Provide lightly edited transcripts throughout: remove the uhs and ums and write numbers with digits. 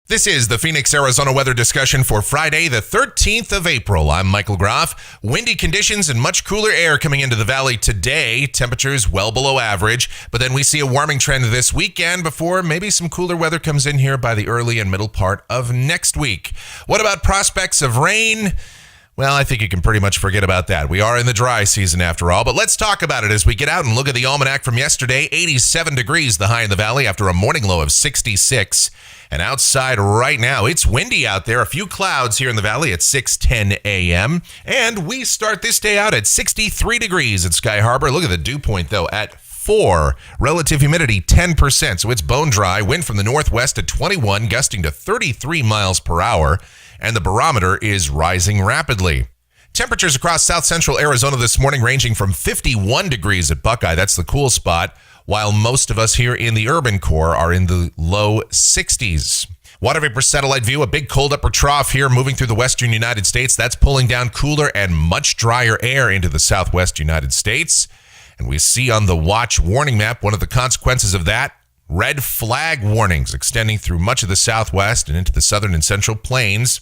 This is the Phoenix, Arizona weather discussion for Friday, the 13th of April. I'm Michael Groff. Windy conditions and much cooler air coming into the valley today. Temperatures well below average, but then we see a warming trend this weekend before maybe some cooler weather comes in here by the early and middle part of next week. What about prospects of rain? Well, I think you can pretty much forget about that. We are in the dry season after all, but let's talk about it as we get out and look at the Almanac from yesterday. 87 degrees the high in the valley after a morning low of 66. And outside right now, it's windy out there. A few clouds here in the valley at 6:10 a.m. And we start this day out at 63 degrees at Sky Harbor. Look at the dew point, though, at 4. Relative humidity, 10%. So it's bone dry. Wind from the northwest at 21, gusting to 33 miles per hour. And the barometer is rising rapidly. Temperatures across south central Arizona this morning ranging from 51 degrees at Buckeye. That's the cool spot. While most of us here in the urban core are in the low 60s. Water vapor satellite view, a big cold upper trough here moving through the western United States. That's pulling down cooler and much drier air into the southwest United States. And we see on the watch warning map one of the consequences of that. Red flag warnings extending through much of the southwest and into the southern and central plains.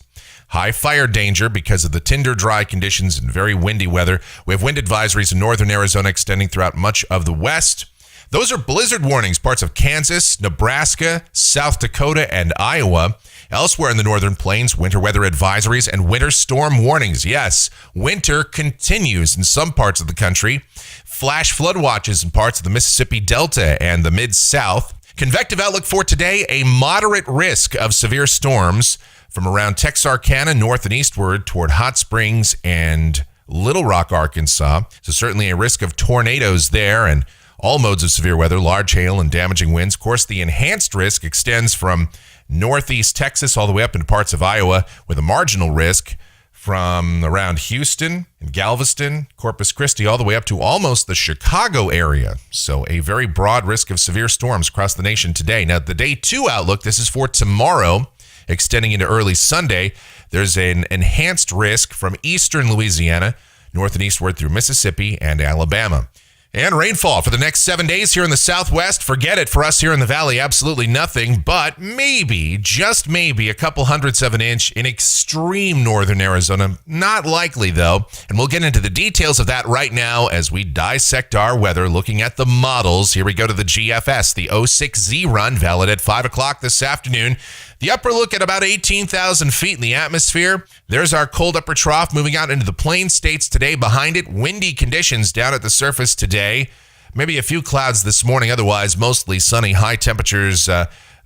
High fire danger because of the tinder dry conditions and very windy weather. We have wind advisories in northern Arizona extending throughout much of the west. Those are blizzard warnings, parts of Kansas, Nebraska, South Dakota, and Iowa. Elsewhere in the northern plains, winter weather advisories and winter storm warnings. Yes, winter continues in some parts of the country. Flash flood watches in parts of the Mississippi Delta and the Mid-South. Convective outlook for today, a moderate risk of severe storms from around Texarkana north and eastward toward Hot Springs and Little Rock, Arkansas. So certainly a risk of tornadoes there and all modes of severe weather, large hail and damaging winds. Of course, the enhanced risk extends from northeast Texas all the way up into parts of Iowa with a marginal risk from around Houston and Galveston, Corpus Christi, all the way up to almost the Chicago area. So a very broad risk of severe storms across the nation today. Now, the day 2 outlook, this is for tomorrow, extending into early Sunday. There's an enhanced risk from eastern Louisiana, north and eastward through Mississippi and Alabama. And rainfall for the next 7 days here in the southwest. Forget it for us here in the valley. Absolutely nothing, but maybe, just maybe, a couple hundredths of an inch in extreme northern Arizona. Not likely, though. And we'll get into the details of that right now as we dissect our weather, looking at the models. Here we go to the GFS, the 06Z run, valid at 5 o'clock this afternoon. The upper look at about 18,000 feet in the atmosphere. There's our cold upper trough moving out into the plain states today. Behind it, windy conditions down at the surface today. Maybe a few clouds this morning. Otherwise, mostly sunny. High temperatures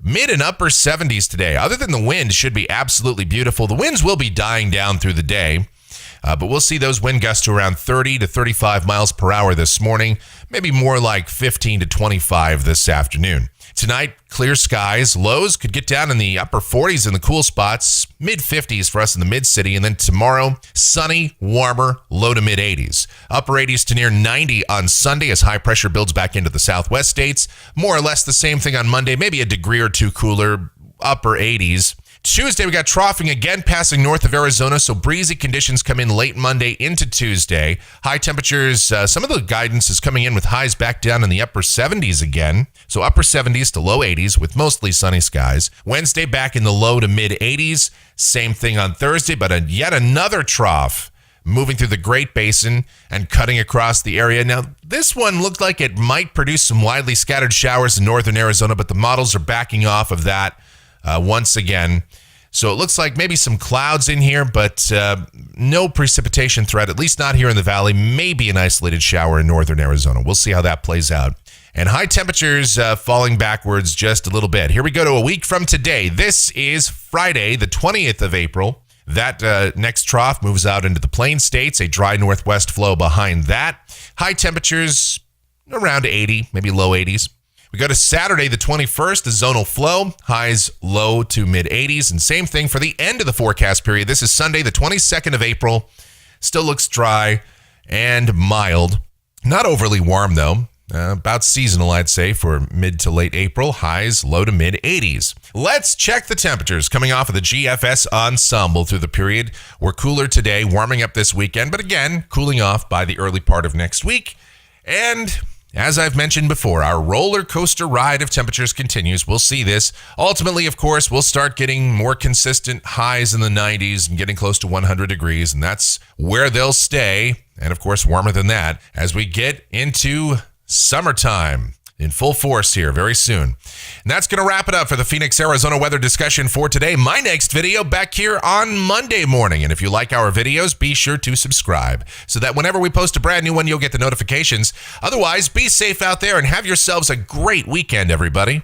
mid and upper 70s today. Other than the wind, should be absolutely beautiful. The winds will be dying down through the day. But we'll see those wind gusts to around 30 to 35 miles per hour this morning. Maybe more like 15 to 25 this afternoon. Tonight, clear skies. Lows could get down in the upper 40s in the cool spots, mid-50s for us in the mid-city. And then tomorrow, sunny, warmer, low to mid-80s. Upper 80s to near 90 on Sunday as high pressure builds back into the southwest states. More or less the same thing on Monday, maybe a degree or two cooler, upper 80s. Tuesday, we got troughing again passing north of Arizona, so breezy conditions come in late Monday into Tuesday. High temperatures, some of the guidance is coming in with highs back down in the upper 70s again. So upper 70s to low 80s with mostly sunny skies. Wednesday, back in the low to mid 80s. Same thing on Thursday, but yet another trough moving through the Great Basin and cutting across the area. Now, this one looked like it might produce some widely scattered showers in northern Arizona, but the models are backing off of that once again. So it looks like maybe some clouds in here, but no precipitation threat, at least not here in the valley. Maybe an isolated shower in northern Arizona. We'll see how that plays out. And high temperatures falling backwards just a little bit. Here we go to a week from today. This is Friday, the 20th of April. That next trough moves out into the plain states, a dry northwest flow behind that. High temperatures around 80, maybe low 80s. We go to Saturday, the 21st, the zonal flow, highs low to mid 80s, and same thing for the end of the forecast period. This is Sunday, the 22nd of April. Still looks dry and mild. Not overly warm, though. About seasonal, I'd say, for mid to late April. Highs low to mid 80s. Let's check the temperatures coming off of the GFS ensemble through the period. We're cooler today, warming up this weekend, but again, cooling off by the early part of next week. And as I've mentioned before, our roller coaster ride of temperatures continues. We'll see this. Ultimately, of course, we'll start getting more consistent highs in the 90s and getting close to 100 degrees, and that's where they'll stay. And of course, warmer than that as we get into summertime in full force here very soon. And that's going to wrap it up for the Phoenix, Arizona weather discussion for today. My next video back here on Monday morning. And if you like our videos, be sure to subscribe so that whenever we post a brand new one, you'll get the notifications. Otherwise, be safe out there and have yourselves a great weekend, everybody.